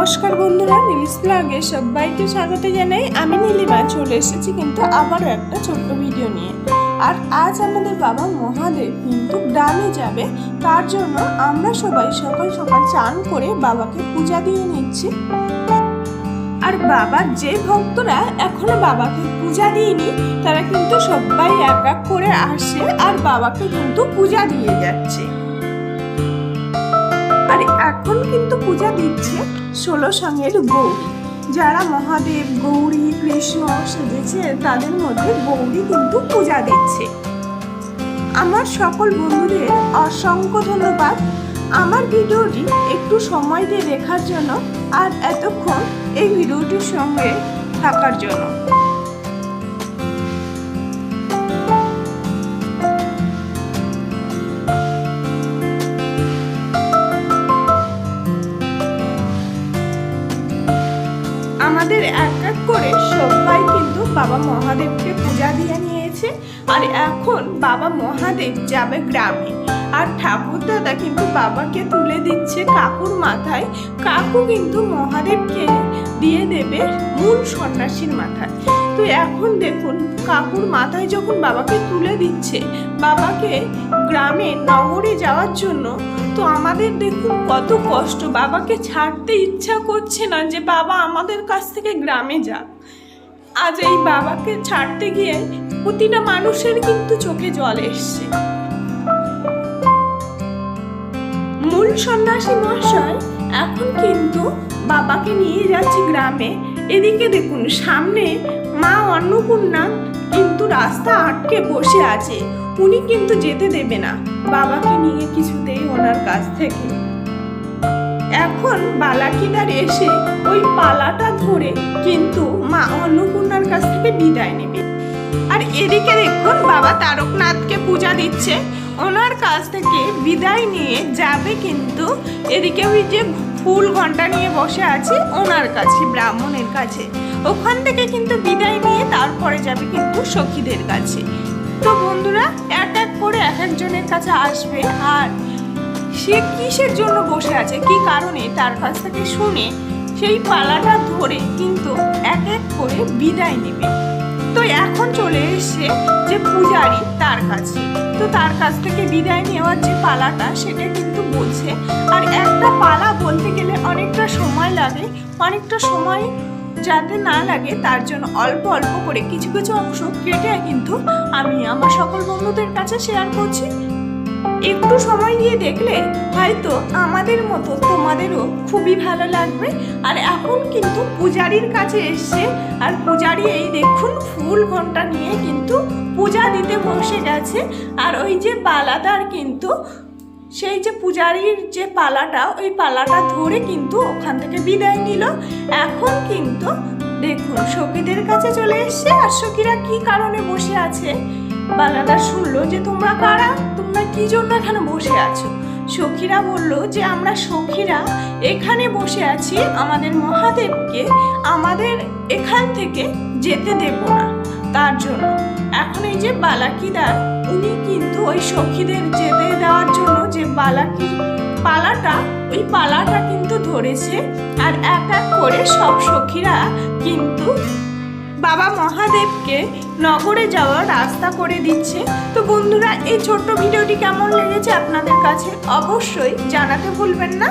নমস্কার বন্ধুরা, নীলিস ব্লগে সবাইকে স্বাগত জানাই। আমি নীলিমা চলে এসেছি কিন্তু আবারও একটা ছোট্ট ভিডিও নিয়ে। আর আজ আমাদের বাবা মহাদেব কিন্তু গ্রামে যাবে, তার জন্য আমরা সবাই সকাল সকাল চান করে বাবাকে পূজা দিয়ে নিচ্ছি। আর বাবার যে ভক্তরা এখনো বাবাকে পূজা দিইনি তারা কিন্তু সবাই এক এক করে আসে আর বাবাকে কিন্তু পূজা দিয়ে যাচ্ছে। আর এখন কিন্তু পূজা দিচ্ছে 16 সঙ্গের গৌরী। যারা মহাদেব, গৌরী, কৃষ্ণ সেজেছে তাদের মধ্যে গৌরী কিন্তু পূজা দিচ্ছে। আমার সকল বন্ধুদের অসংখ্য ধন্যবাদ আমার ভিডিওটি একটু সময় দিয়ে দেখার জন্য আর এতক্ষণ এই ভিডিওটির সঙ্গে থাকার জন্য। আমাদের এক এক করে সবাই কিন্তু বাবা মহাদেবকে পূজা দিয়ে নিয়েছে। আর এখন বাবা মহাদেব যাবে গ্রামে, আর ঠাকুর দাদা কিন্তু বাবাকে তুলে দিচ্ছে কাকুর মাথায়। কাকু কিন্তু মহাদেবকে দিয়ে দেবে মূল সন্ন্যাসীর মাথায়। তো এখন দেখুন কাকুর মাথায় যখন বাবাকে তুলে দিচ্ছে, বাবাকে গ্রামে নগরে যাওয়ার জন্য, তো আমাদের দেখুন কত কষ্ট, বাবাকে ছাড়তে ইচ্ছা করছে না যে বাবা আমাদের কাছ থেকে গ্রামে যাক। আজ এই বাবাকে ছাড়তে গিয়ে প্রতিটা মানুষের কিন্তু চোখে জল এসছে। মূল সন্ন্যাসী মহাশয় এখন কিন্তু বাবাকে নিয়ে যাচ্ছে গ্রামে। এদিকে দেখুন সামনে মা অন্নপূর্ণা কিন্তু রাস্তা আটকে বসে আছে, উনি কিন্তু যেতে দেবে না বাবাকে নিয়ে কিছুতেই ওনার কাছ থেকে। এখন বালাকিদার এসে ওই পালাটা ধরে কিন্তু মা অন্নপূর্ণার কাছ থেকে বিদায় নেবে। আর এদিকে দেখুন বাবা তারকনাথকে পূজা দিচ্ছে, ওনার কাছ থেকে বিদায় নিয়ে যাবে কিন্তু এদিকে ওই যে ফুল ঘন্টা নিয়ে বসে আছে ওনার কাছে, ব্রাহ্মণের কাছে, ওখান থেকে কিন্তু বিদায় নিয়ে তারপরে যাবে কিন্তু সখীদের কাছে। তো বন্ধুরা এক এক করে এক একজনের কাছে আসবে, আর সে কিসের জন্য বসে আছে, কি কারণে, তার কাছ থেকে শুনে সেই পালাটা ধরে কিন্তু এক এক করে বিদায় নেবে। তো এখন চলে এসে যে পূজারি তার কাছে, তো তার কাছ থেকে বিদায় নেওয়ার যে পালাটা সেটা কিন্তু বলছে। আর একটা পালা বলতে গেলে অনেকটা সময় লাগে, অনেকটা সময় যাতে না লাগে তার জন্য অল্প অল্প করে কিছু কিছু অংশ কেটে কিন্তু আমি আমার সকল বন্ধুদের কাছে শেয়ার করছি। একটু সময় দিয়ে দেখলে হয়তো আমাদের মতো তোমাদেরও খুবই ভালো লাগবে। আর এখন কিন্তু পূজারীর কাছে এসছে, আর পূজারী এই দেখুন ফুল ঘন্টা নিয়ে কিন্তু পূজা দিতে বসে গেছে। আর ওই যে বালাদার কিন্তু সেই যে পূজারীর যে পালাটা, ওই পালাটা ধরে কিন্তু ওখান থেকে বিদায় নিল। এখন কিন্তু দেখুন সখীদের কাছে চলে এসছে, আর সখীরা কি কারণে বসে আছে বালাদার শুনলো যে তোমরা কারা, তোমরা কি জন্য এখানে বসে আছো। সখীরা বললো যে আমরা সখীরা এখানে বসে আছি আমাদের মহাদেবকে আমাদের এখান থেকে যেতে দেব না, তার জন্য। এখন এই যে বালাকিদার উনি কিন্তু ওই সখীদের যেতে দেওয়ার জন্য যে বালাকির পালাটা, ওই পালাটা কিন্তু ধরেছে। আর এক এক করে সব সখীরা কিন্তু বাবা মহাদেবকে নগরে যাওয়ার রাস্তা করে দিচ্ছে। তো বন্ধুরা এই ছোট্ট ভিডিওটি কেমন লেগেছে আপনাদের কাছে অবশ্যই জানাতে ভুলবেন না।